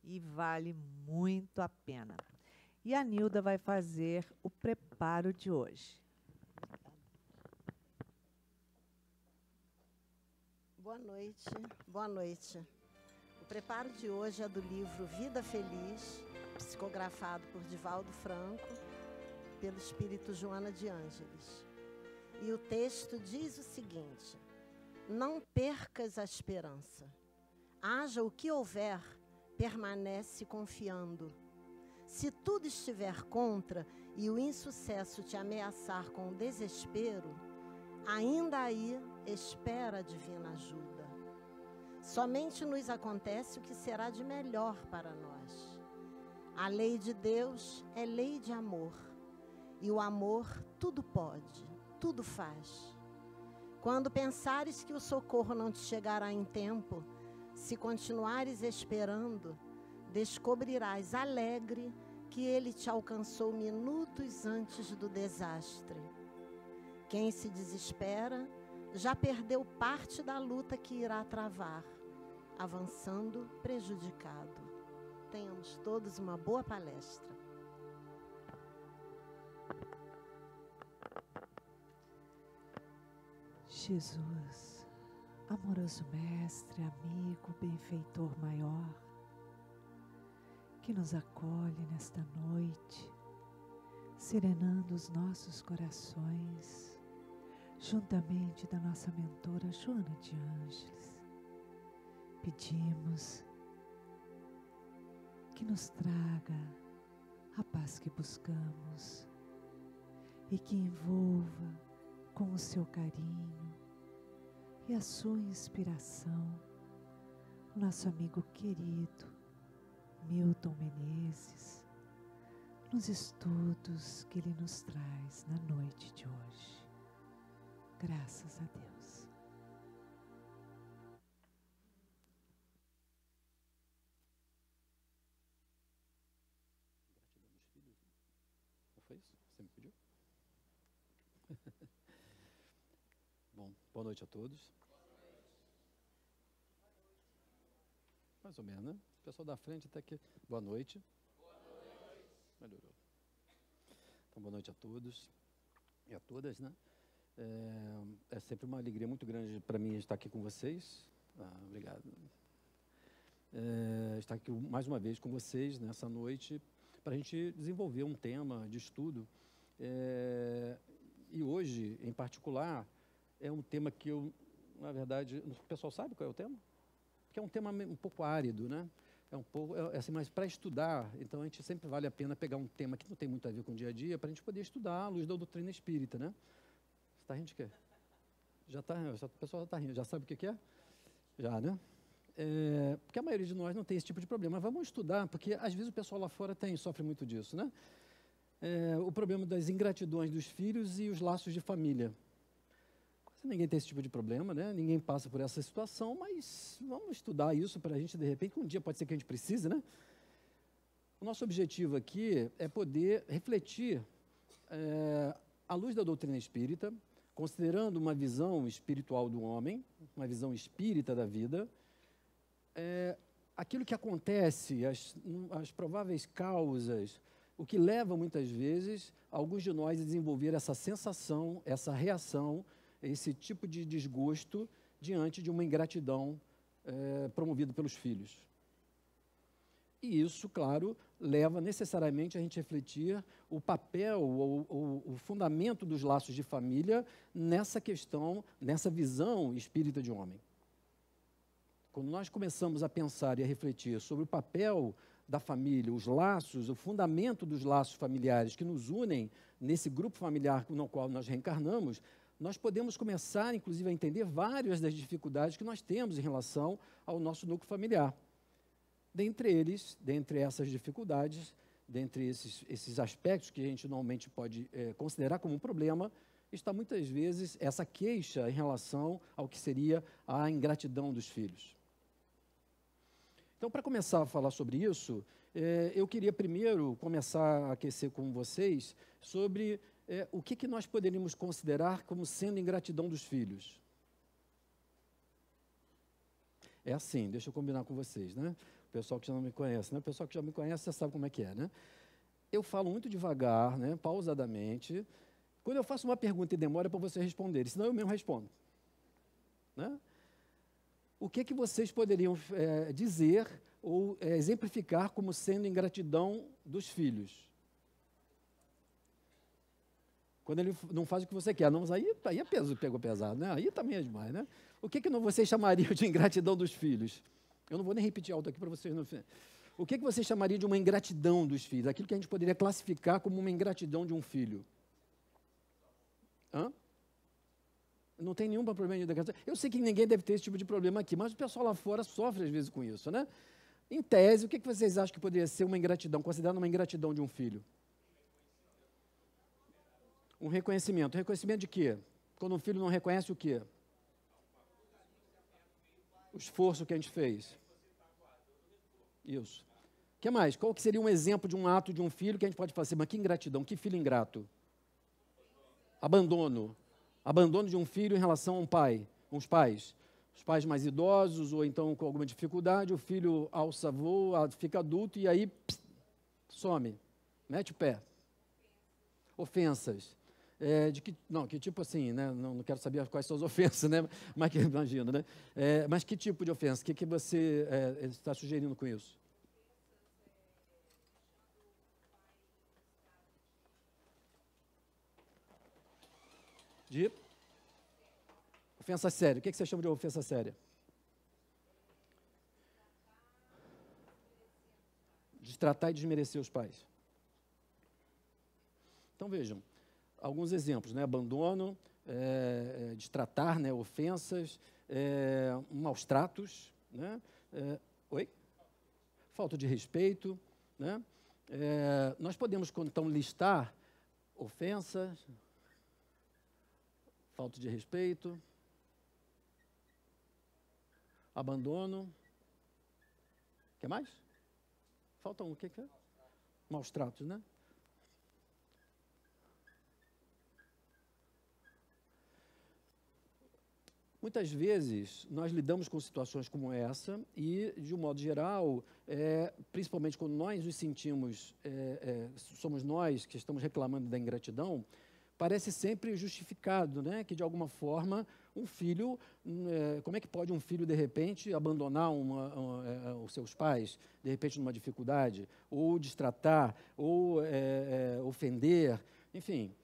e vale muito a pena. E a Nilda vai fazer o preparo de hoje. Boa noite, boa noite. O preparo de hoje é do livro Vida Feliz, psicografado por Divaldo Franco, pelo espírito Joana de Ângeles. E o texto diz o seguinte: não percas a esperança. Haja o que houver, permanece confiando. Se tudo estiver contra e o insucesso te ameaçar com o desespero, ainda aí espera a divina ajuda. Somente nos acontece o que será de melhor para nós. A lei de Deus é lei de amor. E o amor tudo pode, tudo faz. Quando pensares que o socorro não te chegará em tempo, se continuares esperando, descobrirás alegre que ele te alcançou minutos antes do desastre. Quem se desespera já perdeu parte da luta que irá travar, avançando prejudicado. Tenhamos todos uma boa palestra. Jesus, amoroso mestre, amigo, benfeitor maior, que nos acolhe nesta noite, serenando os nossos corações, juntamente da nossa mentora Joana de Ângeles, pedimos que nos traga a paz que buscamos e que envolva com o seu carinho e a sua inspiração o nosso amigo querido Milton Menezes, nos estudos que ele nos traz na noite de hoje. Graças a Deus. Gratidão dos filhos. Não foi isso? Você me pediu? Bom, boa noite a todos. Mais ou menos, né? O pessoal da frente até que... Boa noite. Melhorou. Então, boa noite a todos e a todas, né? É sempre uma alegria muito grande para mim estar aqui com vocês. Obrigado. Estar aqui mais uma vez com vocês nessa noite para a gente desenvolver um tema de estudo. E hoje, em particular, é um tema que eu, na verdade, o pessoal sabe qual é o tema? Porque é um tema um pouco árido, né? É um pouco, assim, mas para estudar, então a gente sempre vale a pena pegar um tema que não tem muito a ver com o dia a dia, para a gente poder estudar à luz da doutrina espírita, né? Você está rindo de quê? O pessoal já está rindo, já sabe o que é? Já, né? Porque a maioria de nós não tem esse tipo de problema. Mas vamos estudar, porque às vezes o pessoal lá fora sofre muito disso, né? O problema das ingratidões dos filhos e os laços de família. Quase ninguém tem esse tipo de problema, né? Ninguém passa por essa situação, mas vamos estudar isso para a gente, de repente, um dia pode ser que a gente precise, né? O nosso objetivo aqui é poder refletir à luz da doutrina espírita, considerando uma visão espiritual do homem, uma visão espírita da vida, aquilo que acontece, as prováveis causas, o que leva muitas vezes alguns de nós a desenvolver essa sensação, essa reação, esse tipo de desgosto diante de uma ingratidão promovida pelos filhos. E isso, claro, leva necessariamente a gente refletir o papel ou o fundamento dos laços de família nessa questão, nessa visão espírita de homem. Quando nós começamos a pensar e a refletir sobre o papel da família, os laços, o fundamento dos laços familiares que nos unem nesse grupo familiar no qual nós reencarnamos, nós podemos começar, inclusive, a entender várias das dificuldades que nós temos em relação ao nosso núcleo familiar. Dentre essas dificuldades, dentre esses aspectos que a gente normalmente pode considerar como um problema, está muitas vezes essa queixa em relação ao que seria a ingratidão dos filhos. Então, para começar a falar sobre isso, eu queria primeiro começar a aquecer com vocês sobre o que nós poderíamos considerar como sendo ingratidão dos filhos. É assim, deixa eu combinar com vocês, né? pessoal que já não me conhece, né? O pessoal que já me conhece, você sabe como é que é, né? Eu falo muito devagar, né? Pausadamente. Quando eu faço uma pergunta e demora para você responder, senão eu mesmo respondo. Né? O que vocês poderiam dizer ou exemplificar como sendo ingratidão dos filhos? Quando ele não faz o que você quer. Não, mas aí é peso, pegou pesado, né? Aí também é demais, né? O que vocês chamariam de ingratidão dos filhos? Eu não vou nem repetir alto aqui para vocês não. O que vocês chamariam de uma ingratidão dos filhos? Aquilo que a gente poderia classificar como uma ingratidão de um filho. Hã? Não tem nenhum problema de ingratidão. Eu sei que ninguém deve ter esse tipo de problema aqui, mas o pessoal lá fora sofre às vezes com isso, né? Em tese, o que vocês acham que poderia ser uma ingratidão, considerada uma ingratidão de um filho? Um reconhecimento. Reconhecimento de quê? Quando um filho não reconhece o quê? O esforço que a gente fez. Isso. O que mais? Qual que seria um exemplo de um ato de um filho que a gente pode fazer? Mas que ingratidão, que filho ingrato? Abandono. Abandono de um filho em relação a um pai, uns pais. Os pais mais idosos ou então com alguma dificuldade, o filho alça voo, fica adulto e aí some, mete o pé. Ofensas. Que tipo assim, né? Não quero saber quais são as ofensas, né? Mas que imagino, né? Mas que tipo de ofensa? O que você está sugerindo com isso? De ofensa séria. O que você chama de ofensa séria? Destratar e desmerecer os pais. Então, vejam, alguns exemplos, né? Abandono, destratar, né? Ofensas, maus tratos, né? Falta de respeito, né? Nós podemos, então, listar ofensas, falta de respeito, abandono. O que mais? Falta um, o que é? Maus tratos, né? Muitas vezes, nós lidamos com situações como essa e, de um modo geral, principalmente quando nós nos sentimos, somos nós que estamos reclamando da ingratidão, parece sempre justificado, né? Que, de alguma forma, um filho, como é que pode um filho, de repente, abandonar os seus pais, de repente, numa dificuldade, ou destratar, ou ofender, enfim,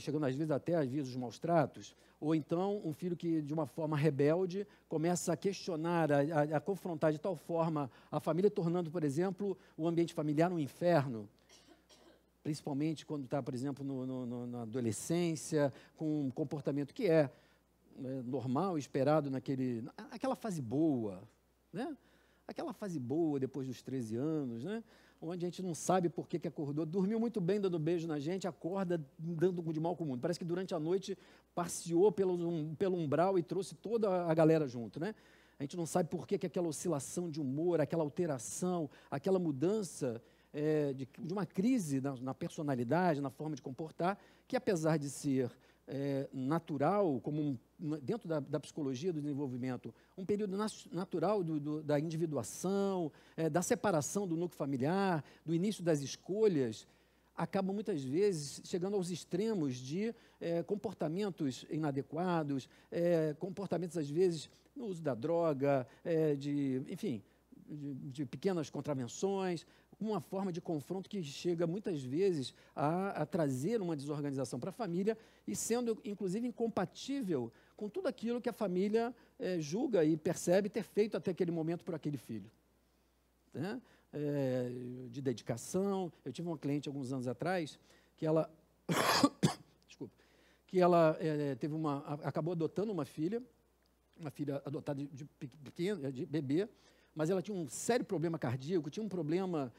chegando às vezes até às vezes os maus tratos, ou então um filho que, de uma forma rebelde, começa a questionar, a confrontar de tal forma a família, tornando, por exemplo, o ambiente familiar um inferno, principalmente quando está, por exemplo, na adolescência, com um comportamento que é normal, esperado naquela fase boa, né? Aquela fase boa depois dos 13 anos, né? Onde a gente não sabe por que acordou, dormiu muito bem dando beijo na gente, acorda dando de mal com o mundo. Parece que durante a noite passeou pelo umbral e trouxe toda a galera junto, né? A gente não sabe por que aquela oscilação de humor, aquela alteração, aquela mudança de uma crise na personalidade, na forma de comportar, que apesar de ser natural, dentro da psicologia do desenvolvimento, um período natural da individuação, da separação do núcleo familiar, do início das escolhas, acabam muitas vezes chegando aos extremos de comportamentos inadequados, comportamentos às vezes no uso da droga, enfim, de pequenas contravenções, uma forma de confronto que chega muitas vezes a trazer uma desorganização para a família e sendo, inclusive, incompatível com tudo aquilo que a família julga e percebe ter feito até aquele momento por aquele filho. Né? De dedicação. Eu tive uma cliente alguns anos atrás que ela, desculpa, que ela acabou adotando uma filha adotada de bebê, mas ela tinha um sério problema cardíaco, tinha um problema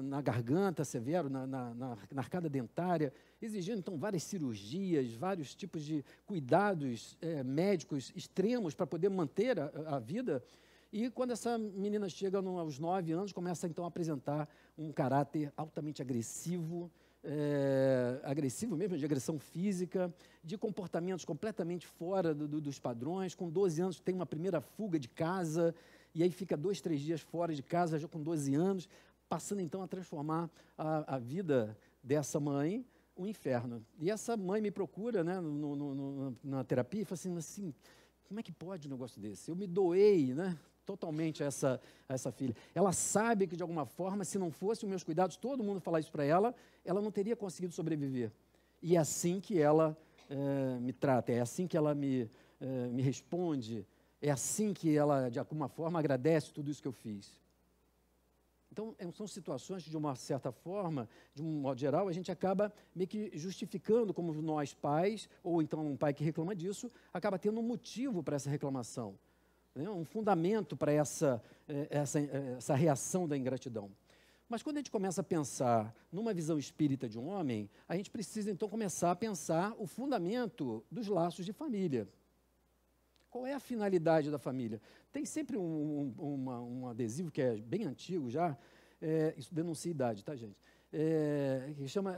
na garganta severo, na arcada dentária, exigindo, então, várias cirurgias, vários tipos de cuidados médicos extremos para poder manter a vida. E quando essa menina chega aos 9 anos, começa, então, a apresentar um caráter altamente agressivo, agressivo mesmo, de agressão física, de comportamentos completamente fora dos padrões. Com 12 anos, tem uma primeira fuga de casa. e aí fica 2, 3 dias fora de casa, já com 12 anos, passando então a transformar a vida dessa mãe um inferno. E essa mãe me procura, né, na terapia e fala assim, como é que pode um negócio desse? Eu me doei, né, totalmente a essa filha. Ela sabe que, de alguma forma, se não fossem os meus cuidados, todo mundo falar isso para ela, ela não teria conseguido sobreviver. E é assim que ela me trata, é assim que ela me responde, é assim que ela, de alguma forma, agradece tudo isso que eu fiz. Então, são situações que, de uma certa forma, de um modo geral, a gente acaba meio que justificando, como nós pais, ou então um pai que reclama disso, acaba tendo um motivo para essa reclamação, né? Um fundamento para essa reação da ingratidão. Mas quando a gente começa a pensar numa visão espírita de um homem, a gente precisa então começar a pensar o fundamento dos laços de família. Qual é a finalidade da família? Tem sempre um adesivo que é bem antigo já, isso denuncia idade, tá, gente? Que chama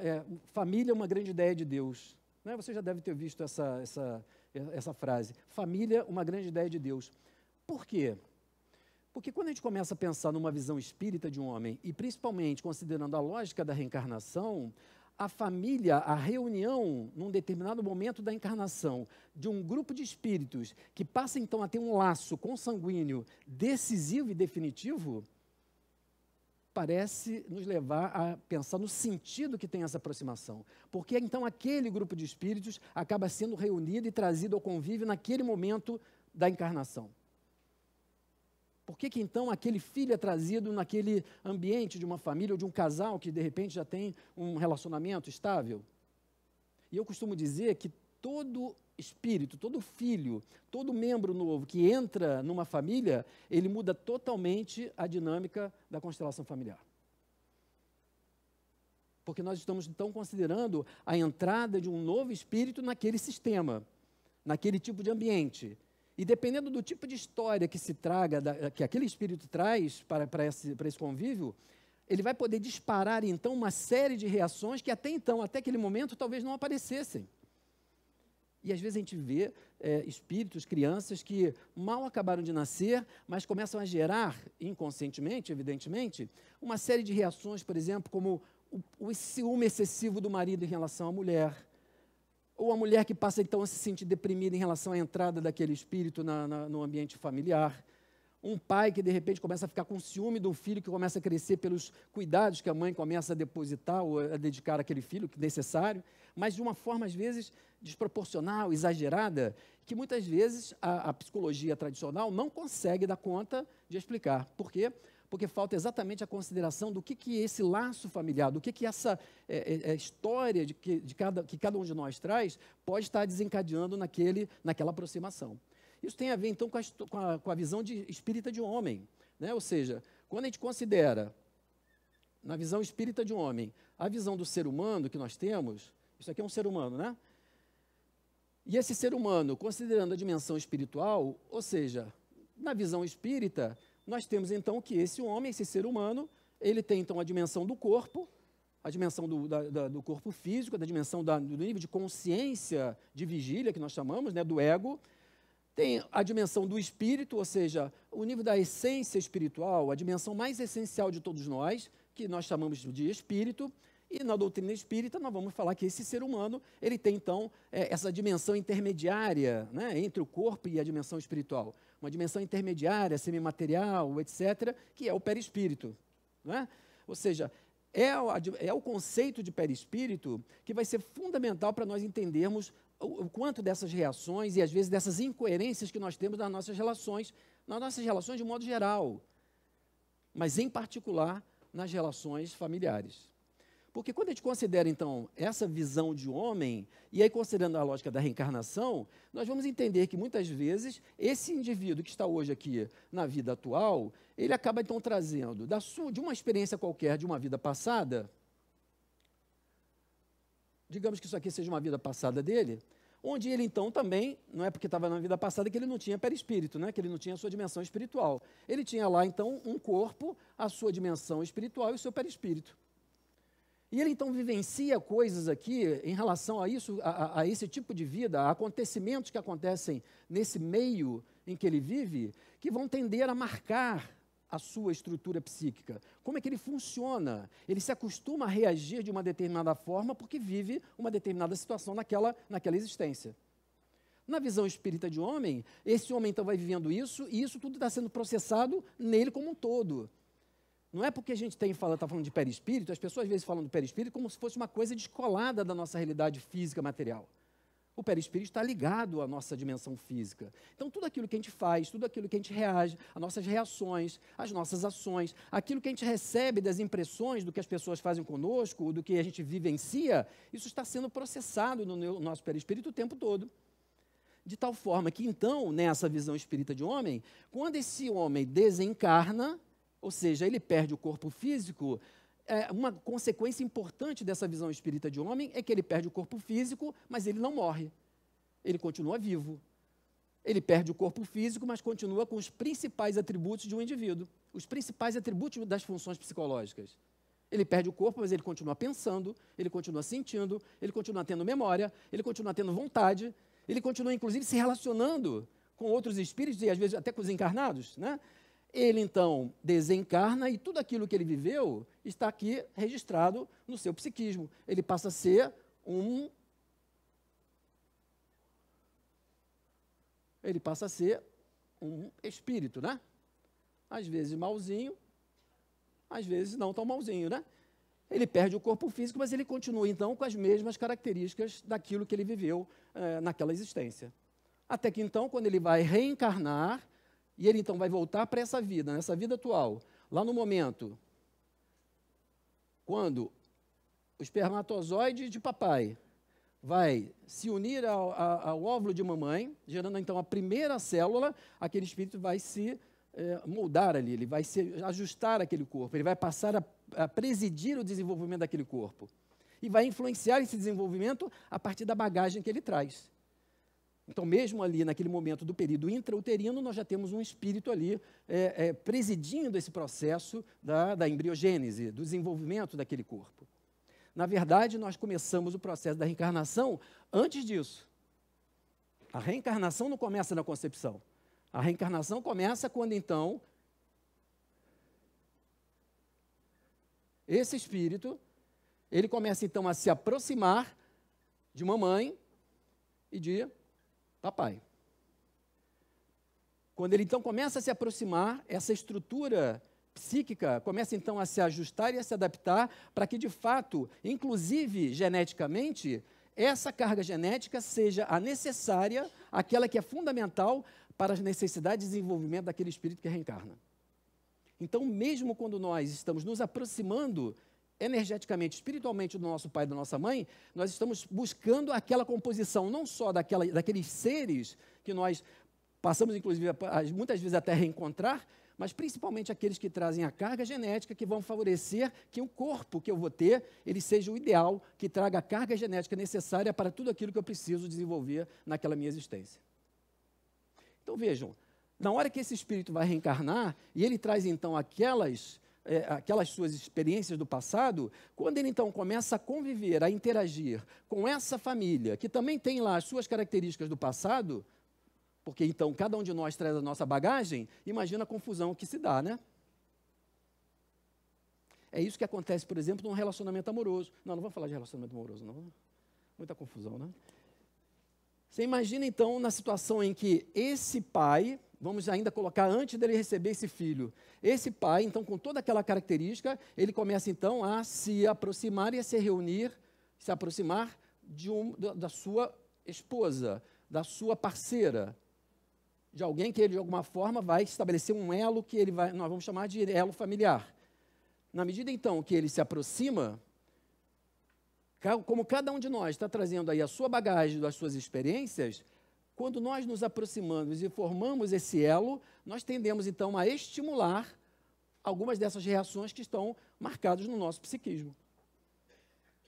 família é uma grande ideia de Deus. Né? Você já deve ter visto essa frase. Família, uma grande ideia de Deus. Por quê? Porque quando a gente começa a pensar numa visão espírita de um homem, e principalmente considerando a lógica da reencarnação, a família, a reunião, num determinado momento da encarnação, de um grupo de espíritos que passa então a ter um laço consanguíneo decisivo e definitivo, parece nos levar a pensar no sentido que tem essa aproximação. Porque então aquele grupo de espíritos acaba sendo reunido e trazido ao convívio naquele momento da encarnação. Por que então aquele filho é trazido naquele ambiente de uma família ou de um casal que de repente já tem um relacionamento estável? E eu costumo dizer que todo espírito, todo filho, todo membro novo que entra numa família, ele muda totalmente a dinâmica da constelação familiar. Porque nós estamos então considerando a entrada de um novo espírito naquele sistema, naquele tipo de ambiente. E dependendo do tipo de história que se traga, que aquele espírito traz para esse convívio, ele vai poder disparar, então, uma série de reações que até então, até aquele momento, talvez não aparecessem. E às vezes a gente vê espíritos, crianças que mal acabaram de nascer, mas começam a gerar, inconscientemente, evidentemente, uma série de reações, por exemplo, como o ciúme excessivo do marido em relação à mulher, ou a mulher que passa, então, a se sentir deprimida em relação à entrada daquele espírito no ambiente familiar. Um pai que, de repente, começa a ficar com ciúme de um filho que começa a crescer pelos cuidados que a mãe começa a depositar ou a dedicar àquele filho, que é necessário, mas de uma forma, às vezes, desproporcional, exagerada, que muitas vezes a psicologia tradicional não consegue dar conta de explicar. Por quê? Porque falta exatamente a consideração do que esse laço familiar, do que essa história que cada um de nós traz, pode estar desencadeando naquela aproximação. Isso tem a ver, então, com a visão espírita de um homem, né? Ou seja, quando a gente considera, na visão espírita de um homem, a visão do ser humano que nós temos, isso aqui é um ser humano, né? E esse ser humano, considerando a dimensão espiritual, ou seja, na visão espírita, nós temos, então, que esse homem, esse ser humano, ele tem, então, a dimensão do corpo, a dimensão do corpo físico, da dimensão do nível de consciência de vigília, que nós chamamos, né, do ego. Tem a dimensão do espírito, ou seja, o nível da essência espiritual, a dimensão mais essencial de todos nós, que nós chamamos de espírito. E na doutrina espírita nós vamos falar que esse ser humano, ele tem então essa dimensão intermediária, né, entre o corpo e a dimensão espiritual. Uma dimensão intermediária, semimaterial, etc., que é o perispírito. Né? Ou seja, é o conceito de perispírito que vai ser fundamental para nós entendermos o quanto dessas reações e às vezes dessas incoerências que nós temos nas nossas relações de modo geral, mas em particular nas relações familiares. Porque quando a gente considera, então, essa visão de homem, e aí considerando a lógica da reencarnação, nós vamos entender que, muitas vezes, esse indivíduo que está hoje aqui na vida atual, ele acaba, então, trazendo de uma experiência qualquer de uma vida passada, digamos que isso aqui seja uma vida passada dele, onde ele, então, também, não é porque estava na vida passada que ele não tinha perispírito, né? Que ele não tinha a sua dimensão espiritual. Ele tinha lá, então, um corpo, a sua dimensão espiritual e o seu perispírito. E ele, então, vivencia coisas aqui em relação a isso, a esse tipo de vida, a acontecimentos que acontecem nesse meio em que ele vive, que vão tender a marcar a sua estrutura psíquica. Como é que ele funciona? Ele se acostuma a reagir de uma determinada forma porque vive uma determinada situação naquela existência. Na visão espírita de homem, esse homem então vai vivendo isso, e isso tudo está sendo processado nele como um todo. Não é porque a gente está falando de perispírito, as pessoas às vezes falam do perispírito como se fosse uma coisa descolada da nossa realidade física material. O perispírito está ligado à nossa dimensão física. Então, tudo aquilo que a gente faz, tudo aquilo que a gente reage, as nossas reações, as nossas ações, aquilo que a gente recebe das impressões do que as pessoas fazem conosco, do que a gente vivencia, isso está sendo processado no nosso perispírito o tempo todo. De tal forma que, então, nessa visão espírita de homem, quando esse homem desencarna, ou seja, ele perde o corpo físico, uma consequência importante dessa visão espírita de homem é que ele perde o corpo físico, mas ele não morre. Ele continua vivo. Ele perde o corpo físico, mas continua com os principais atributos de um indivíduo, os principais atributos das funções psicológicas. Ele perde o corpo, mas ele continua pensando, ele continua sentindo, ele continua tendo memória, ele continua tendo vontade, ele continua, inclusive, se relacionando com outros espíritos e, às vezes, até com os encarnados, né? Ele, então, desencarna e tudo aquilo que ele viveu está aqui registrado no seu psiquismo. Ele passa a ser um espírito, né? Às vezes malzinho, às vezes não tão malzinho, né? Ele perde o corpo físico, mas ele continua, então, com as mesmas características daquilo que ele viveu naquela existência. Até que, então, quando ele vai reencarnar, e ele, então, vai voltar para essa vida, nessa vida atual, lá no momento, quando o espermatozoide de papai vai se unir ao óvulo de mamãe, gerando, então, a primeira célula, aquele espírito vai se moldar ali, ele vai se ajustar aquele corpo, ele vai passar a presidir o desenvolvimento daquele corpo. E vai influenciar esse desenvolvimento a partir da bagagem que ele traz. Então, mesmo ali, naquele momento do período intrauterino, nós já temos um espírito ali presidindo esse processo da embriogênese, do desenvolvimento daquele corpo. Na verdade, nós começamos o processo da reencarnação antes disso. A reencarnação não começa na concepção. A reencarnação começa quando, então, esse espírito, ele começa, então, a se aproximar de mamãe e de papai. Quando ele, então, começa a se aproximar, essa estrutura psíquica começa, então, a se ajustar e a se adaptar para que, de fato, inclusive geneticamente, essa carga genética seja a necessária, aquela que é fundamental para as necessidades de desenvolvimento daquele espírito que reencarna. Então, mesmo quando nós estamos nos aproximando energeticamente, espiritualmente do nosso pai e da nossa mãe, nós estamos buscando aquela composição, não só daqueles seres que nós passamos, inclusive, muitas vezes até reencontrar, mas principalmente aqueles que trazem a carga genética, que vão favorecer que o corpo que eu vou ter, ele seja o ideal, que traga a carga genética necessária para tudo aquilo que eu preciso desenvolver naquela minha existência. Então, vejam, na hora que esse espírito vai reencarnar, e ele traz, então, aquelas suas experiências do passado, quando ele, então, começa a conviver, a interagir com essa família, que também tem lá as suas características do passado, porque, então, cada um de nós traz a nossa bagagem, imagina a confusão que se dá, né? É isso que acontece, por exemplo, num relacionamento amoroso. Não vamos falar de relacionamento amoroso, não. Muita confusão, né? Você imagina, então, na situação em que esse pai, vamos ainda colocar antes dele receber esse filho, esse pai, então, com toda aquela característica, ele começa, então, a se aproximar e a se reunir, se aproximar da sua esposa, da sua parceira, de alguém que ele, de alguma forma, vai estabelecer um elo que nós vamos chamar de elo familiar. Na medida, então, que ele se aproxima, como cada um de nós está trazendo aí a sua bagagem, as suas experiências, quando nós nos aproximamos e formamos esse elo, nós tendemos, então, a estimular algumas dessas reações que estão marcadas no nosso psiquismo.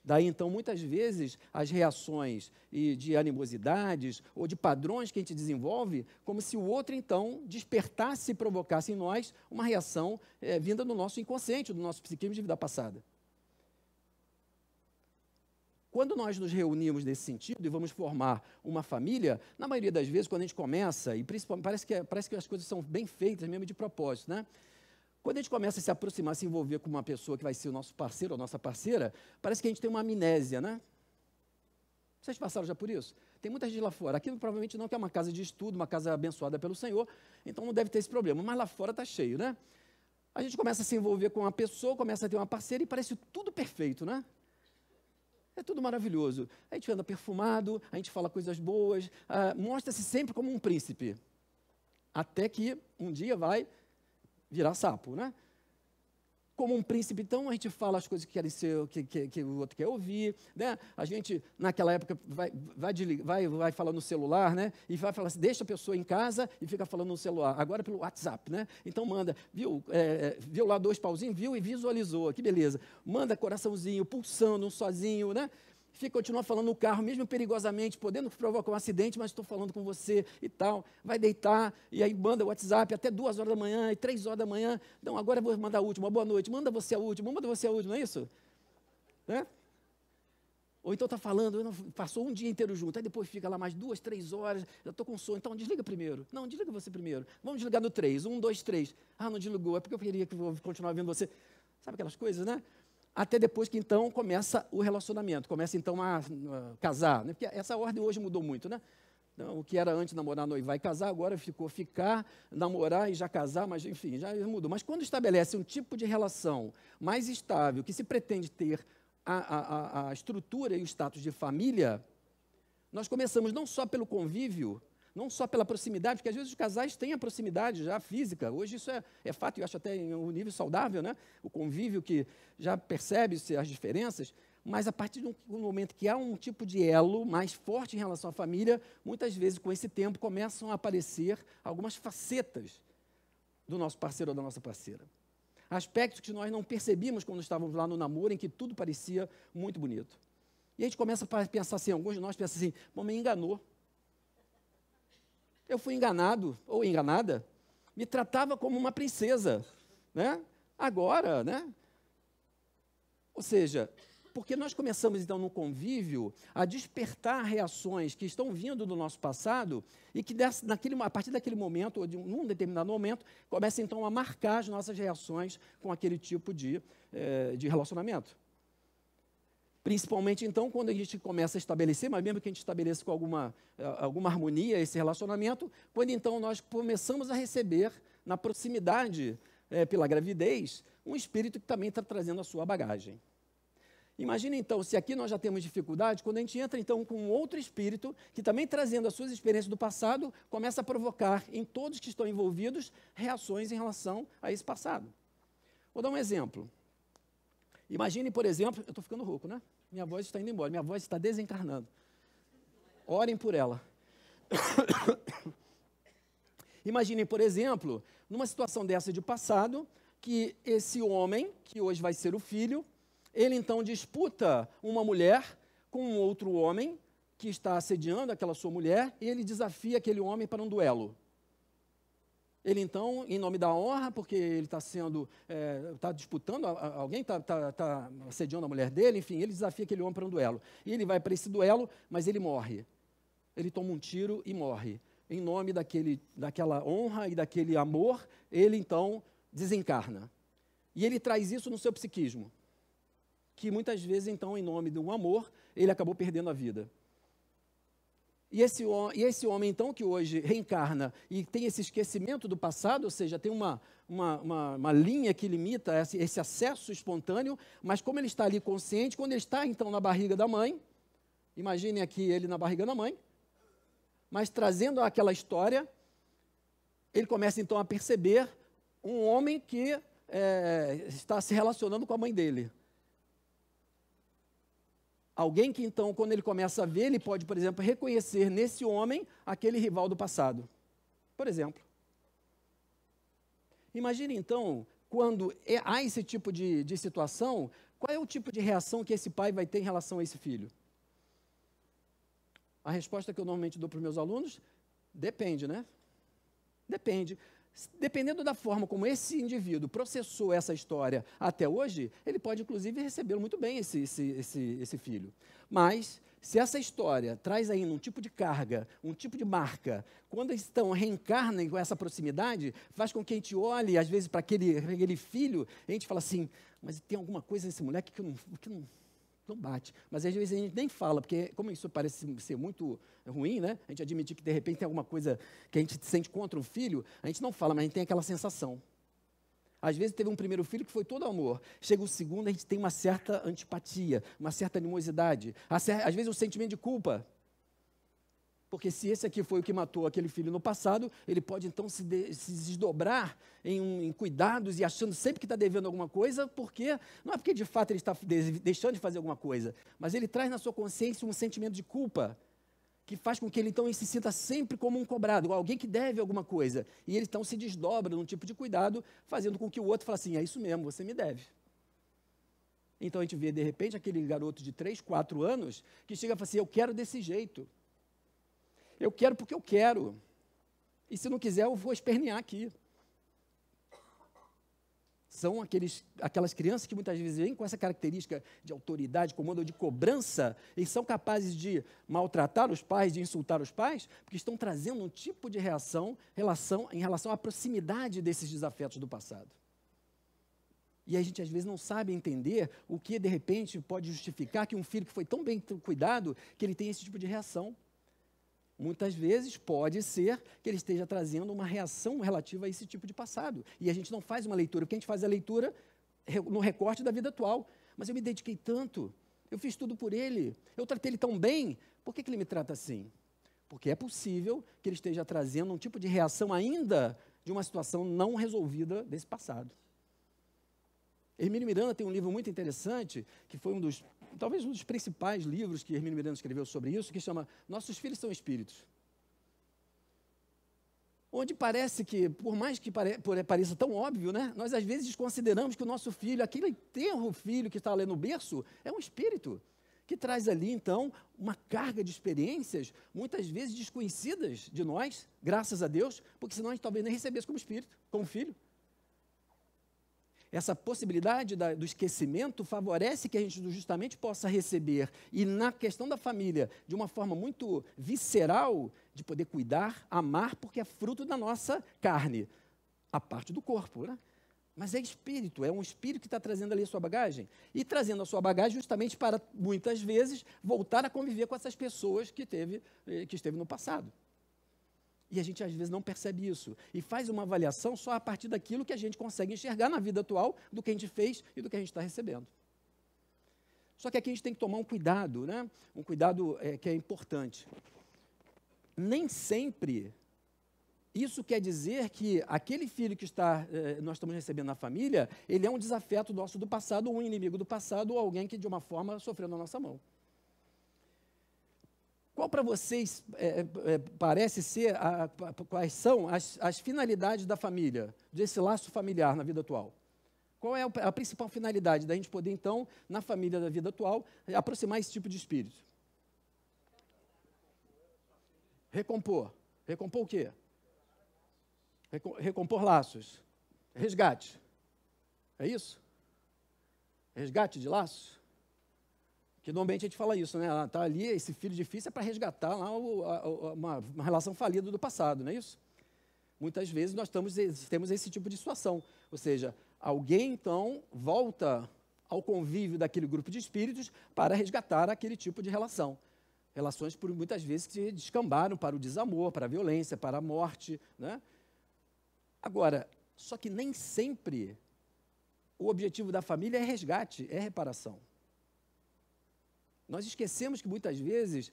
Daí, então, muitas vezes, as reações de animosidades ou de padrões que a gente desenvolve, como se o outro, então, despertasse e provocasse em nós uma reação vinda do nosso inconsciente, do nosso psiquismo de vida passada. quando nós nos reunimos nesse sentido e vamos formar uma família, na maioria das vezes, quando a gente começa, e principalmente parece que as coisas são bem feitas mesmo de propósito, né? Quando a gente começa a se aproximar, se envolver com uma pessoa que vai ser o nosso parceiro ou nossa parceira, parece que a gente tem uma amnésia, né? Vocês passaram já por isso? Tem muita gente lá fora. Aqui provavelmente não, que é uma casa de estudo, uma casa abençoada pelo Senhor, então não deve ter esse problema. Mas lá fora está cheio, né? A gente começa a se envolver com uma pessoa, começa a ter uma parceira e parece tudo perfeito, né? É tudo maravilhoso. A gente anda perfumado, a gente fala coisas boas, mostra-se sempre como um príncipe. Até que um dia vai virar sapo, né? Como um príncipe, então, a gente fala as coisas que querem ser, que o outro quer ouvir, né? A gente, naquela época, vai falar no celular, né? E vai falar assim, deixa a pessoa em casa e fica falando no celular. Agora pelo WhatsApp, né? Então manda, viu lá 2 pauzinhos, viu e visualizou, que beleza. Manda coraçãozinho, pulsando, um sozinho, né? Continua falando no carro, mesmo perigosamente, podendo provocar um acidente, mas estou falando com você e tal. Vai deitar, e aí manda o WhatsApp até 2 horas da manhã, e 3 horas da manhã. Não, agora eu vou mandar a última, boa noite. Manda você a última, não é isso? Né? Ou então está falando, passou um dia inteiro junto, aí depois fica lá mais 2, 3 horas, eu estou com sono, então desliga primeiro. Não, desliga você primeiro. Vamos desligar no 3, 1, 2, 3. Ah, não desligou, é porque eu queria que eu continuar vendo você. Sabe aquelas coisas, né? Até depois que, então, começa o relacionamento, começa, então, a casar, né? Porque essa ordem hoje mudou muito, né? Então, o que era antes namorar, noivar e casar, agora ficou ficar, namorar e já casar, mas, enfim, já mudou. Mas quando estabelece um tipo de relação mais estável, que se pretende ter a estrutura e o status de família, nós começamos não só pelo convívio, não só pela proximidade, porque às vezes os casais têm a proximidade já física, hoje isso é fato, e eu acho até em um nível saudável, né? O convívio que já percebe-se as diferenças, mas a partir do momento que há um tipo de elo mais forte em relação à família, muitas vezes com esse tempo começam a aparecer algumas facetas do nosso parceiro ou da nossa parceira. Aspectos que nós não percebíamos quando estávamos lá no namoro, em que tudo parecia muito bonito. E a gente começa a pensar assim, alguns de nós pensam assim, bom, me enganou. Eu fui enganado ou enganada, me tratava como uma princesa, né? Agora, né? Ou seja, porque nós começamos então no convívio a despertar reações que estão vindo do nosso passado e que a partir daquele momento, ou num determinado momento, começa então a marcar as nossas reações com aquele tipo de relacionamento. Principalmente, então, quando a gente começa a estabelecer, mas mesmo que a gente estabeleça com alguma harmonia esse relacionamento, quando, então, nós começamos a receber, na proximidade, pela gravidez, um espírito que também está trazendo a sua bagagem. Imagina, então, se aqui nós já temos dificuldade, quando a gente entra, então, com um outro espírito, que também trazendo as suas experiências do passado, começa a provocar em todos que estão envolvidos reações em relação a esse passado. Vou dar um exemplo. Imagine, por exemplo, eu estou ficando rouco, né? Minha voz está indo embora, minha voz está desencarnando. Orem por ela. Imaginem, por exemplo, numa situação dessa de passado, que esse homem, que hoje vai ser o filho, ele então disputa uma mulher com um outro homem que está assediando aquela sua mulher, e ele desafia aquele homem para um duelo. Ele, então, em nome da honra, porque ele está está disputando, alguém está assediando a mulher dele, enfim, ele desafia aquele homem para um duelo. E ele vai para esse duelo, mas ele morre. Ele toma um tiro e morre. Em nome daquela honra e daquele amor, ele, então, desencarna. E ele traz isso no seu psiquismo, que muitas vezes, então, em nome de um amor, ele acabou perdendo a vida. E esse homem, então, que hoje reencarna e tem esse esquecimento do passado, ou seja, tem uma linha que limita esse acesso espontâneo, mas como ele está ali consciente, quando ele está, então, na barriga da mãe, imaginem aqui ele na barriga da mãe, mas trazendo aquela história, ele começa, então, a perceber um homem que está se relacionando com a mãe dele. Alguém que, então, quando ele começa a ver, ele pode, por exemplo, reconhecer nesse homem aquele rival do passado. Por exemplo. Imagine, então, quando há esse tipo de situação, qual é o tipo de reação que esse pai vai ter em relação a esse filho? A resposta que eu normalmente dou para os meus alunos, depende, né? Depende. Dependendo da forma como esse indivíduo processou essa história até hoje, ele pode, inclusive, recebê-lo muito bem, esse filho. Mas, se essa história traz ainda um tipo de carga, um tipo de marca, quando eles reencarnam com essa proximidade, faz com que a gente olhe, às vezes, para aquele filho, e a gente fala assim, mas tem alguma coisa nesse moleque que não bate. Mas às vezes a gente nem fala, porque como isso parece ser muito ruim, né? A gente admitir que de repente tem alguma coisa que a gente sente contra um filho, a gente não fala, mas a gente tem aquela sensação. Às vezes teve um primeiro filho que foi todo amor. Chega o segundo, a gente tem uma certa antipatia, uma certa animosidade. Às vezes um sentimento de culpa. Porque se esse aqui foi o que matou aquele filho no passado, ele pode então se desdobrar em cuidados e achando sempre que está devendo alguma coisa, porque não é porque de fato ele está deixando de fazer alguma coisa, mas ele traz na sua consciência um sentimento de culpa, que faz com que ele então se sinta sempre como um cobrado, alguém que deve alguma coisa. E ele então se desdobra num tipo de cuidado, fazendo com que o outro fale assim, é isso mesmo, você me deve. Então a gente vê de repente aquele garoto de 3, 4 anos, que chega e fala assim, eu quero desse jeito. Eu quero porque eu quero. E se não quiser, eu vou espernear aqui. São aquelas crianças que muitas vezes vêm com essa característica de autoridade, comando ou de cobrança, e são capazes de maltratar os pais, de insultar os pais, porque estão trazendo um tipo de reação em relação à proximidade desses desafetos do passado. E a gente às vezes não sabe entender o que de repente pode justificar que um filho que foi tão bem cuidado, que ele tem esse tipo de reação. Muitas vezes pode ser que ele esteja trazendo uma reação relativa a esse tipo de passado. E a gente não faz uma leitura, porque a gente faz a leitura no recorte da vida atual. Mas eu me dediquei tanto, eu fiz tudo por ele, eu tratei ele tão bem, por que ele me trata assim? Porque é possível que ele esteja trazendo um tipo de reação ainda de uma situação não resolvida desse passado. Hermínio Miranda tem um livro muito interessante, que foi talvez um dos principais livros que Hermínio Miranda escreveu sobre isso, que chama Nossos Filhos São Espíritos. Onde parece que, por mais que pareça tão óbvio, né, nós às vezes consideramos que o nosso filho, aquele tenro filho que está ali no berço, é um espírito, que traz ali, então, uma carga de experiências, muitas vezes desconhecidas de nós, graças a Deus, porque senão a gente talvez nem recebesse como espírito, como filho. Essa possibilidade do esquecimento favorece que a gente justamente possa receber, e na questão da família, de uma forma muito visceral, de poder cuidar, amar, porque é fruto da nossa carne, a parte do corpo, né? Mas é espírito, é um espírito que está trazendo ali a sua bagagem, e trazendo a sua bagagem justamente para, muitas vezes, voltar a conviver com essas pessoas que esteve no passado. E a gente, às vezes, não percebe isso. E faz uma avaliação só a partir daquilo que a gente consegue enxergar na vida atual, do que a gente fez e do que a gente está recebendo. Só que aqui a gente tem que tomar um cuidado, né? Um cuidado que é importante. Nem sempre isso quer dizer que aquele filho que nós estamos recebendo na família, ele é um desafeto nosso do passado, ou um inimigo do passado, ou alguém que, de uma forma, sofreu na nossa mão. Qual para vocês parece ser, quais são as finalidades da família, desse laço familiar na vida atual? Qual é a principal finalidade da gente poder, então, na família da vida atual, aproximar esse tipo de espírito? Recompor. Recompor o quê? Recompor laços. Resgate. É isso? Resgate de laços? Que normalmente a gente fala isso, né? Está ali, esse filho difícil é para resgatar lá uma relação falida do passado, não é isso? Muitas vezes nós temos esse tipo de situação. Ou seja, alguém então volta ao convívio daquele grupo de espíritos para resgatar aquele tipo de relação. Relações, por muitas vezes, que descambaram para o desamor, para a violência, para a morte, né? Agora, só que nem sempre o objetivo da família é resgate, é reparação. Nós esquecemos que, muitas vezes,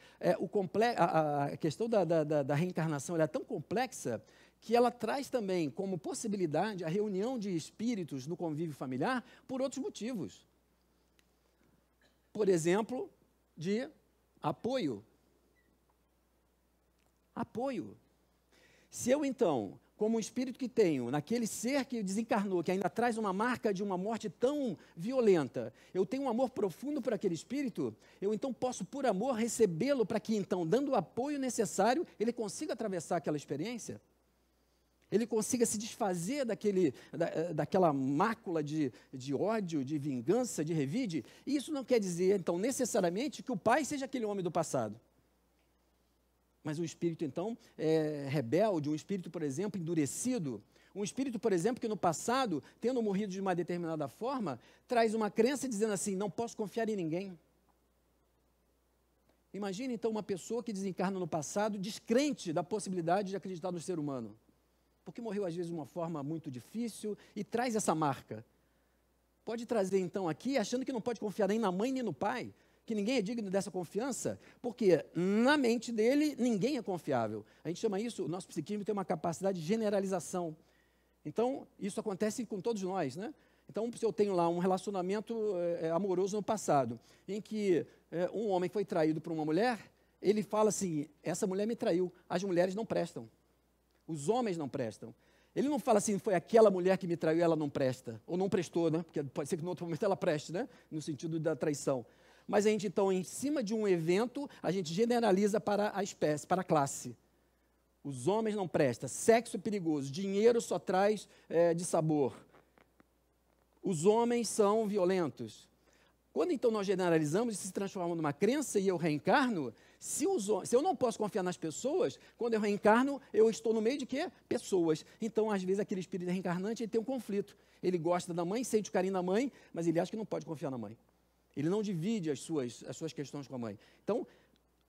a questão da reencarnação é tão complexa que ela traz também como possibilidade a reunião de espíritos no convívio familiar por outros motivos. Por exemplo, de apoio. Apoio. Se eu, então, como um espírito que tenho, naquele ser que desencarnou, que ainda traz uma marca de uma morte tão violenta, eu tenho um amor profundo por aquele espírito, eu então posso, por amor, recebê-lo para que, então, dando o apoio necessário, ele consiga atravessar aquela experiência? ele consiga se desfazer daquela mácula de ódio, de vingança, de revide. E isso não quer dizer, então, necessariamente que o pai seja aquele homem do passado. Mas um espírito, então, rebelde, um espírito, por exemplo, endurecido, um espírito, por exemplo, que no passado, tendo morrido de uma determinada forma, traz uma crença dizendo assim, não posso confiar em ninguém. Imagine, então, uma pessoa que desencarna no passado, descrente da possibilidade de acreditar no ser humano. Porque morreu, às vezes, de uma forma muito difícil e traz essa marca. Pode trazer, então, aqui, achando que não pode confiar nem na mãe nem no pai, que ninguém é digno dessa confiança, porque na mente dele, ninguém é confiável. A gente chama isso, o nosso psiquismo tem uma capacidade de generalização. Então, isso acontece com todos nós, né? Então, se eu tenho lá um relacionamento amoroso no passado, em que um homem foi traído por uma mulher, ele fala assim, essa mulher me traiu, as mulheres não prestam, os homens não prestam. Ele não fala assim, foi aquela mulher que me traiu, ela não presta, ou não prestou, né? Porque pode ser que no outro momento ela preste, né? No sentido da traição. Mas a gente, então, em cima de um evento, a gente generaliza para a espécie, para a classe. Os homens não prestam, sexo é perigoso, dinheiro só traz dissabor. Os homens são violentos. Quando então nós generalizamos e se transforma numa crença e eu reencarno, se eu não posso confiar nas pessoas, quando eu reencarno, eu estou no meio de quê? Pessoas. Então, às vezes, aquele espírito reencarnante ele tem um conflito. Ele gosta da mãe, sente o carinho da mãe, mas ele acha que não pode confiar na mãe. Ele não divide as suas questões com a mãe. Então,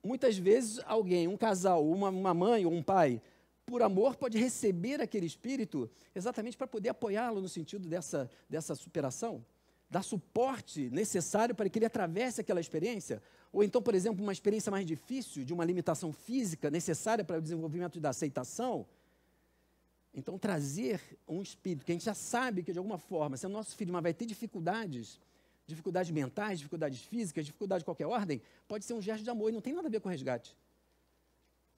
muitas vezes, alguém, um casal, uma mãe ou um pai, por amor, pode receber aquele espírito exatamente para poder apoiá-lo no sentido dessa superação, dar suporte necessário para que ele atravesse aquela experiência. Ou então, por exemplo, uma experiência mais difícil, de uma limitação física necessária para o desenvolvimento da aceitação. Então, trazer um espírito que a gente já sabe que, de alguma forma, se o nosso filho vai ter dificuldades mentais, dificuldades físicas, dificuldades de qualquer ordem, pode ser um gesto de amor e não tem nada a ver com resgate.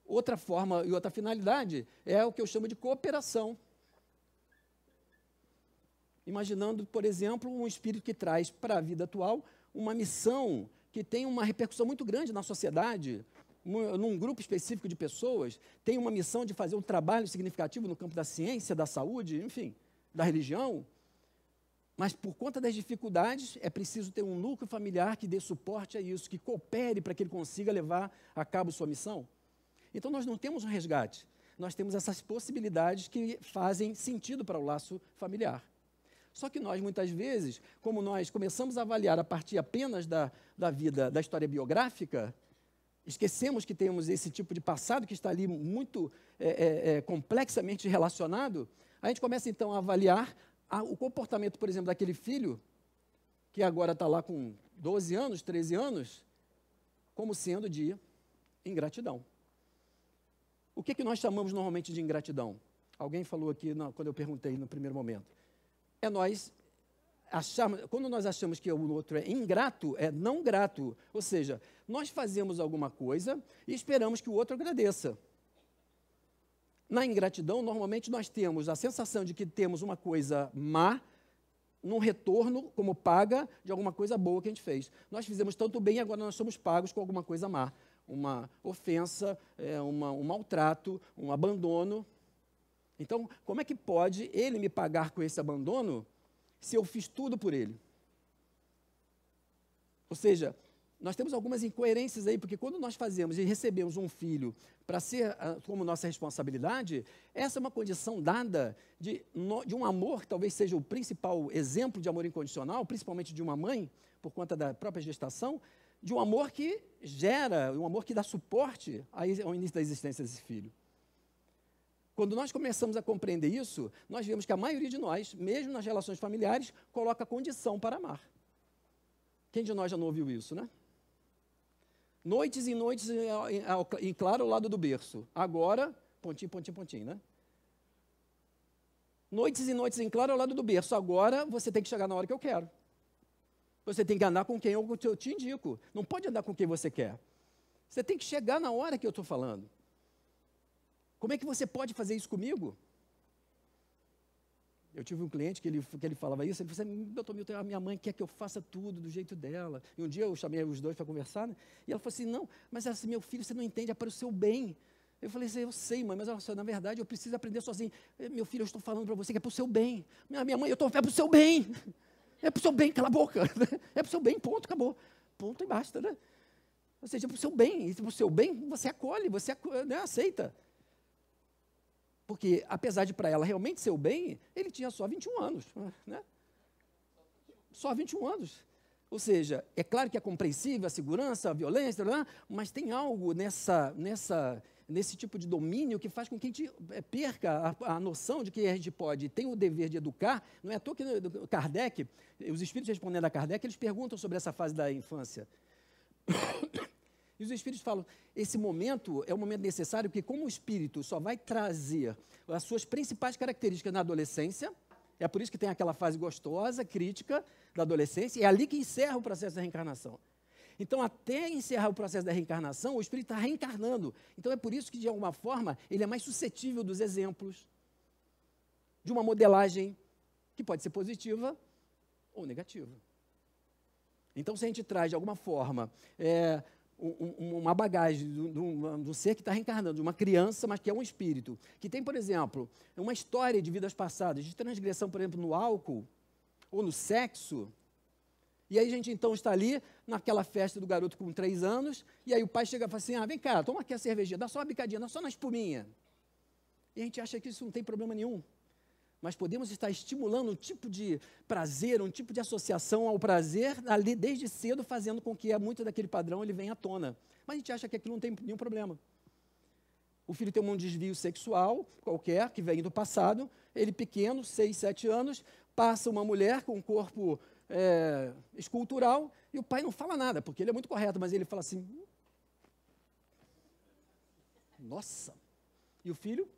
Outra forma e outra finalidade é o que eu chamo de cooperação. Imaginando, por exemplo, um espírito que traz para a vida atual uma missão que tem uma repercussão muito grande na sociedade, num grupo específico de pessoas, tem uma missão de fazer um trabalho significativo no campo da ciência, da saúde, enfim, da religião. Mas, por conta das dificuldades, é preciso ter um núcleo familiar que dê suporte a isso, que coopere para que ele consiga levar a cabo sua missão. Então, nós não temos um resgate, nós temos essas possibilidades que fazem sentido para o laço familiar. Só que nós, muitas vezes, como nós começamos a avaliar a partir apenas da vida, da história biográfica, esquecemos que temos esse tipo de passado que está ali muito complexamente relacionado, a gente começa, então, a avaliar o comportamento, por exemplo, daquele filho, que agora está lá com 12 anos, 13 anos, como sendo de ingratidão. O que nós chamamos normalmente de ingratidão? Alguém falou aqui, quando eu perguntei no primeiro momento. Quando nós achamos que o outro é ingrato, é não grato. Ou seja, nós fazemos alguma coisa e esperamos que o outro agradeça. Na ingratidão, normalmente nós temos a sensação de que temos uma coisa má, num retorno, como paga, de alguma coisa boa que a gente fez. Nós fizemos tanto bem e agora nós somos pagos com alguma coisa má. Uma ofensa, um maltrato, um abandono. Então, como é que pode ele me pagar com esse abandono se eu fiz tudo por ele? Ou seja, nós temos algumas incoerências aí, porque quando nós fazemos e recebemos um filho para ser como nossa responsabilidade, essa é uma condição dada de um amor, que talvez seja o principal exemplo de amor incondicional, principalmente de uma mãe, por conta da própria gestação, de um amor que gera, um amor que dá suporte ao início da existência desse filho. Quando nós começamos a compreender isso, nós vemos que a maioria de nós, mesmo nas relações familiares, coloca condição para amar. Quem de nós já não ouviu isso, né? Noites e noites em claro ao lado do berço. Agora, pontinho, pontinho, pontinho, né? Noites e noites em claro ao lado do berço. Agora, você tem que chegar na hora que eu quero. Você tem que andar com quem eu te indico. Não pode andar com quem você quer. Você tem que chegar na hora que eu estou falando. Como é que você pode fazer isso comigo? Eu tive um cliente que ele falava isso, ele falou assim, doutor Milton, a minha mãe quer que eu faça tudo do jeito dela. E um dia eu chamei os dois para conversar, né? E ela falou assim, não, mas assim, meu filho, você não entende, é para o seu bem. Eu falei assim, eu sei, mãe, mas olha só, na verdade eu preciso aprender sozinho. Meu filho, eu estou falando para você que é para o seu bem. Minha mãe, é para o seu bem. É para o seu bem, cala a boca. É para o seu bem, ponto, acabou. Ponto e basta, né? Ou seja, é para o seu bem. E para o seu bem, você acolhe, você né, aceita. Porque, apesar de para ela realmente ser o bem, ele tinha só 21 anos. Né? Só 21 anos. Ou seja, é claro que é compreensível a segurança, a violência, mas tem algo nesse tipo de domínio que faz com que a gente perca a noção de que a gente pode, tem o dever de educar. Não é à toa que Kardec, os espíritos respondendo a Kardec, eles perguntam sobre essa fase da infância. E os espíritos falam, esse momento é um momento necessário porque como o espírito só vai trazer as suas principais características na adolescência, é por isso que tem aquela fase gostosa, crítica da adolescência, é ali que encerra o processo da reencarnação. Então, até encerrar o processo da reencarnação, o espírito está reencarnando. Então, é por isso que, de alguma forma, ele é mais suscetível dos exemplos, de uma modelagem que pode ser positiva ou negativa. Então, se a gente traz, de alguma forma, uma bagagem do ser que está reencarnando, de uma criança, mas que é um espírito, que tem, por exemplo, uma história de vidas passadas, de transgressão, por exemplo, no álcool ou no sexo, e aí a gente então está ali naquela festa do garoto com 3 anos, e aí o pai chega e fala assim, vem cá, toma aqui a cervejinha, dá só uma bicadinha, dá só na espuminha. E a gente acha que isso não tem problema nenhum. Mas podemos estar estimulando um tipo de prazer, um tipo de associação ao prazer, ali desde cedo, fazendo com que muito daquele padrão ele venha à tona. Mas a gente acha que aquilo não tem nenhum problema. O filho tem um desvio sexual qualquer, que vem do passado, ele pequeno, 6, 7 anos, passa uma mulher com um corpo escultural, e o pai não fala nada, porque ele é muito correto, mas ele fala assim, nossa, e o filho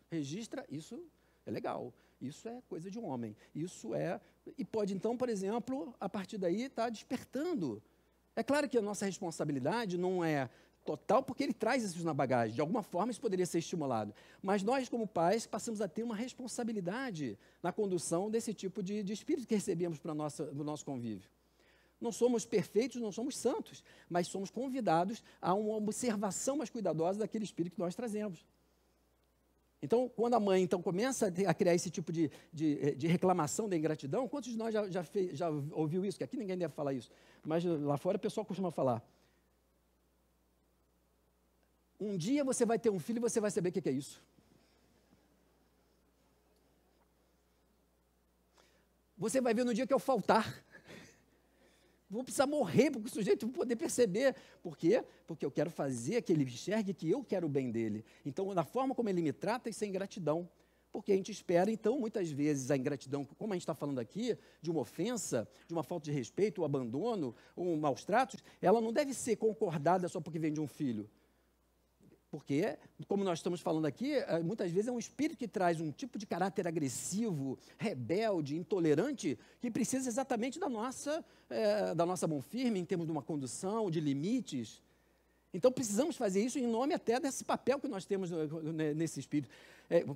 registra, isso é legal, isso é coisa de um homem, isso é, e pode então, por exemplo, a partir daí estar despertando. É claro que a nossa responsabilidade não é total, porque ele traz isso na bagagem, de alguma forma isso poderia ser estimulado, mas nós como pais passamos a ter uma responsabilidade na condução desse tipo de espírito que recebemos para o nosso convívio. Não somos perfeitos, não somos santos, mas somos convidados a uma observação mais cuidadosa daquele espírito que nós trazemos. Então, quando a mãe então, começa a criar esse tipo de reclamação da ingratidão, quantos de nós já ouviu isso? Que aqui ninguém deve falar isso, mas lá fora o pessoal costuma falar. Um dia você vai ter um filho e você vai saber o que é isso. Você vai ver no dia que eu faltar. Vou precisar morrer para o sujeito poder perceber. Por quê? Porque eu quero fazer que ele enxergue que eu quero o bem dele. Então, na forma como ele me trata, isso é ingratidão. Porque a gente espera, então, muitas vezes, a ingratidão, como a gente está falando aqui, de uma ofensa, de uma falta de respeito, um abandono, um maus tratos, ela não deve ser concordada só porque vem de um filho. Porque, como nós estamos falando aqui, muitas vezes é um espírito que traz um tipo de caráter agressivo, rebelde, intolerante, que precisa exatamente da nossa mão firme, em termos de uma condução, de limites. Então, precisamos fazer isso em nome até desse papel que nós temos nesse espírito,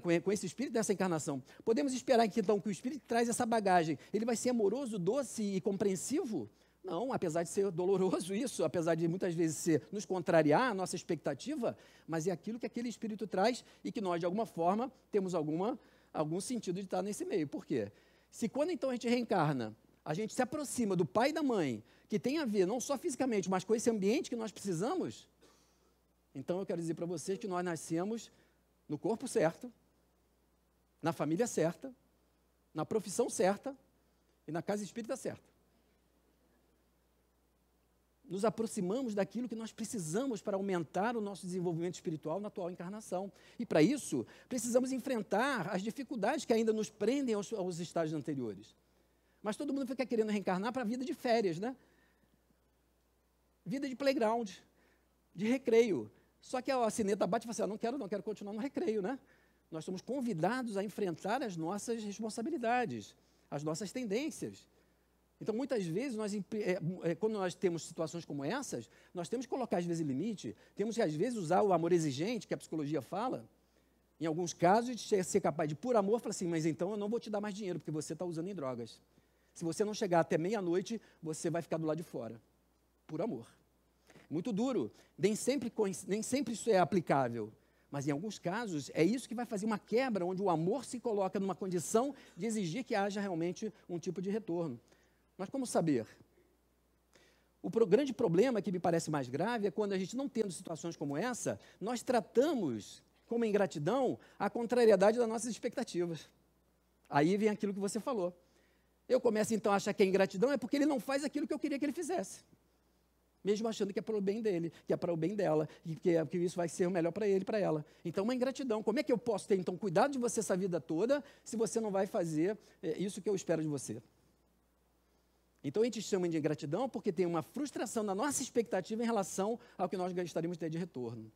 com esse espírito dessa encarnação. Podemos esperar, então, que o espírito traz essa bagagem, ele vai ser amoroso, doce e compreensivo? Não, apesar de ser doloroso isso, apesar de muitas vezes nos contrariar a nossa expectativa, mas é aquilo que aquele espírito traz e que nós, de alguma forma, temos algum sentido de estar nesse meio. Por quê? Se quando então a gente reencarna, a gente se aproxima do pai e da mãe, que tem a ver não só fisicamente, mas com esse ambiente que nós precisamos, então eu quero dizer para vocês que nós nascemos no corpo certo, na família certa, na profissão certa e na casa espírita certa. Nos aproximamos daquilo que nós precisamos para aumentar o nosso desenvolvimento espiritual na atual encarnação. E para isso, precisamos enfrentar as dificuldades que ainda nos prendem aos estágios anteriores. Mas todo mundo fica querendo reencarnar para a vida de férias, né? Vida de playground, de recreio. Só que a sineta bate e fala assim, não quero continuar no recreio, né? Nós somos convidados a enfrentar as nossas responsabilidades, as nossas tendências. Então, muitas vezes, quando nós temos situações como essas, nós temos que colocar, às vezes, limite, temos que, às vezes, usar o amor exigente, que a psicologia fala. Em alguns casos, de ser capaz de, por amor, falar assim, mas então eu não vou te dar mais dinheiro, porque você está usando em drogas. Se você não chegar até meia-noite, você vai ficar do lado de fora. Por amor. Muito duro. Nem sempre isso é aplicável. Mas, em alguns casos, é isso que vai fazer uma quebra, onde o amor se coloca numa condição de exigir que haja realmente um tipo de retorno. Mas como saber? O grande problema que me parece mais grave é quando a gente, não tendo situações como essa, nós tratamos como ingratidão a contrariedade das nossas expectativas. Aí vem aquilo que você falou. Eu começo então a achar que a ingratidão é porque ele não faz aquilo que eu queria que ele fizesse. Mesmo achando que é para o bem dele, que é para o bem dela, e que isso vai ser o melhor para ele e para ela. Então, uma ingratidão. Como é que eu posso ter, então, cuidado de você essa vida toda, se você não vai fazer isso que eu espero de você? Então, a gente chama de ingratidão porque tem uma frustração na nossa expectativa em relação ao que nós gostaríamos de ter de retorno.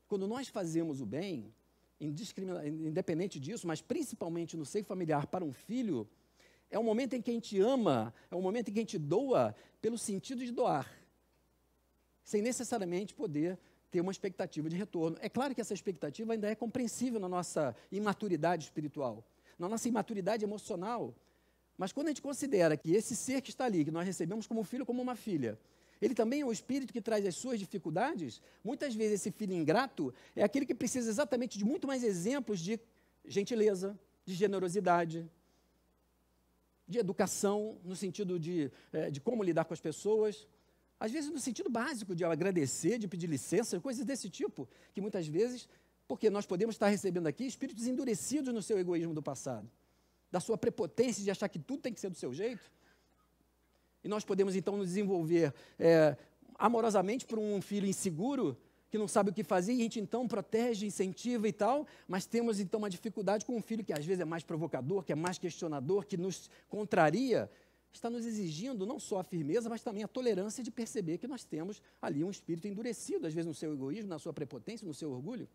Quando nós fazemos o bem, independente disso, mas principalmente no seio familiar para um filho, é um momento em que a gente ama, é um momento em que a gente doa pelo sentido de doar, sem necessariamente poder ter uma expectativa de retorno. É claro que essa expectativa ainda é compreensível na nossa imaturidade espiritual, na nossa imaturidade emocional, mas quando a gente considera que esse ser que está ali, que nós recebemos como um filho, como uma filha, ele também é o espírito que traz as suas dificuldades, muitas vezes esse filho ingrato é aquele que precisa exatamente de muito mais exemplos de gentileza, de generosidade, de educação, no sentido de como lidar com as pessoas, às vezes no sentido básico de agradecer, de pedir licença, coisas desse tipo, que muitas vezes, porque nós podemos estar recebendo aqui espíritos endurecidos no seu egoísmo do passado, da sua prepotência de achar que tudo tem que ser do seu jeito, e nós podemos então nos desenvolver amorosamente por um filho inseguro, que não sabe o que fazer, e a gente então protege, incentiva e tal, mas temos então uma dificuldade com um filho que às vezes é mais provocador, que é mais questionador, que nos contraria, está nos exigindo não só a firmeza, mas também a tolerância de perceber que nós temos ali um espírito endurecido, às vezes no seu egoísmo, na sua prepotência, no seu orgulho.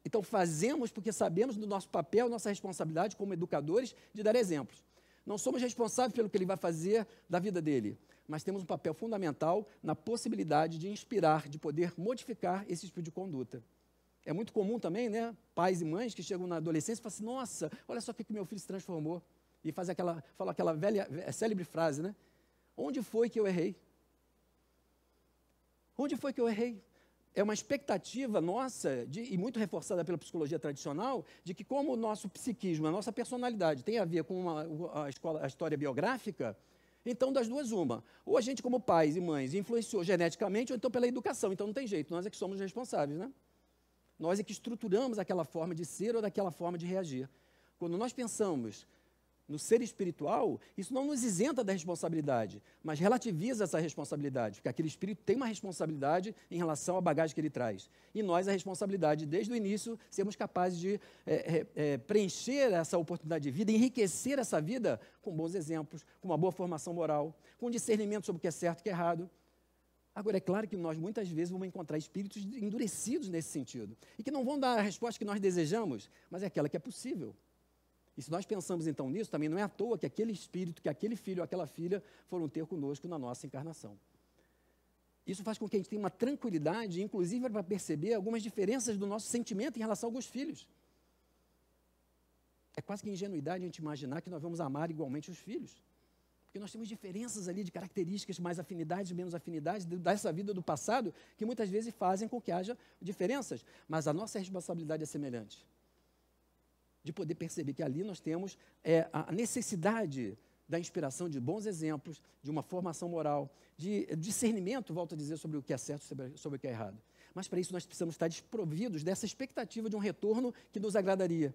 Então fazemos porque sabemos do nosso papel, nossa responsabilidade como educadores de dar exemplos. Não somos responsáveis pelo que ele vai fazer da vida dele, mas temos um papel fundamental na possibilidade de inspirar, de poder modificar esse tipo de conduta. É muito comum também, né, pais e mães que chegam na adolescência e falam assim, nossa, olha só o que meu filho se transformou. E fala aquela velha, célebre frase, né? Onde foi que eu errei? Onde foi que eu errei? É uma expectativa nossa, e muito reforçada pela psicologia tradicional, de que como o nosso psiquismo, a nossa personalidade tem a ver com a história biográfica, então das duas uma. Ou a gente como pais e mães influenciou geneticamente, ou então pela educação. Então não tem jeito, nós é que somos responsáveis, né? Nós é que estruturamos aquela forma de ser ou daquela forma de reagir. Quando nós pensamos no ser espiritual, isso não nos isenta da responsabilidade, mas relativiza essa responsabilidade, porque aquele espírito tem uma responsabilidade em relação à bagagem que ele traz. E nós, a responsabilidade, desde o início, sermos capazes de preencher essa oportunidade de vida, enriquecer essa vida com bons exemplos, com uma boa formação moral, com discernimento sobre o que é certo e o que é errado. Agora, é claro que nós, muitas vezes, vamos encontrar espíritos endurecidos nesse sentido, e que não vão dar a resposta que nós desejamos, mas é aquela que é possível. E se nós pensamos então nisso, também não é à toa que aquele espírito, que aquele filho ou aquela filha foram ter conosco na nossa encarnação. Isso faz com que a gente tenha uma tranquilidade, inclusive para perceber algumas diferenças do nosso sentimento em relação a alguns filhos. É quase que ingenuidade a gente imaginar que nós vamos amar igualmente os filhos. Porque nós temos diferenças ali de características, mais afinidades, menos afinidades, dessa vida do passado, que muitas vezes fazem com que haja diferenças. Mas a nossa responsabilidade é semelhante. De poder perceber que ali nós temos a necessidade da inspiração de bons exemplos, de uma formação moral, de discernimento, volto a dizer, sobre o que é certo e sobre o que é errado. Mas para isso nós precisamos estar desprovidos dessa expectativa de um retorno que nos agradaria,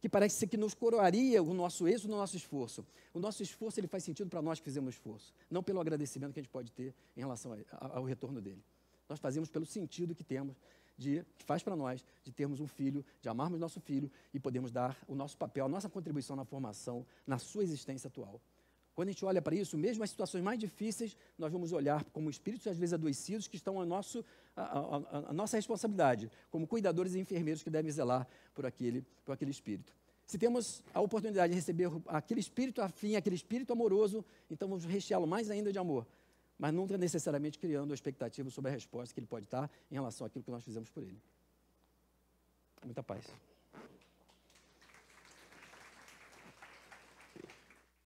que parece ser que nos coroaria o nosso êxito no nosso esforço. O nosso esforço ele faz sentido para nós que fizemos esforço, não pelo agradecimento que a gente pode ter em relação ao retorno dele. Nós fazemos pelo sentido que temos, que faz para nós, de termos um filho, de amarmos nosso filho e podemos dar o nosso papel, a nossa contribuição na formação, na sua existência atual. Quando a gente olha para isso, mesmo as situações mais difíceis, nós vamos olhar como espíritos, às vezes adoecidos, que estão a nossa responsabilidade, como cuidadores e enfermeiros que devem zelar por aquele espírito. Se temos a oportunidade de receber aquele espírito afim, aquele espírito amoroso, então vamos recheá-lo mais ainda de amor, mas nunca necessariamente criando a expectativa sobre a resposta que ele pode dar em relação àquilo que nós fizemos por ele. Muita paz.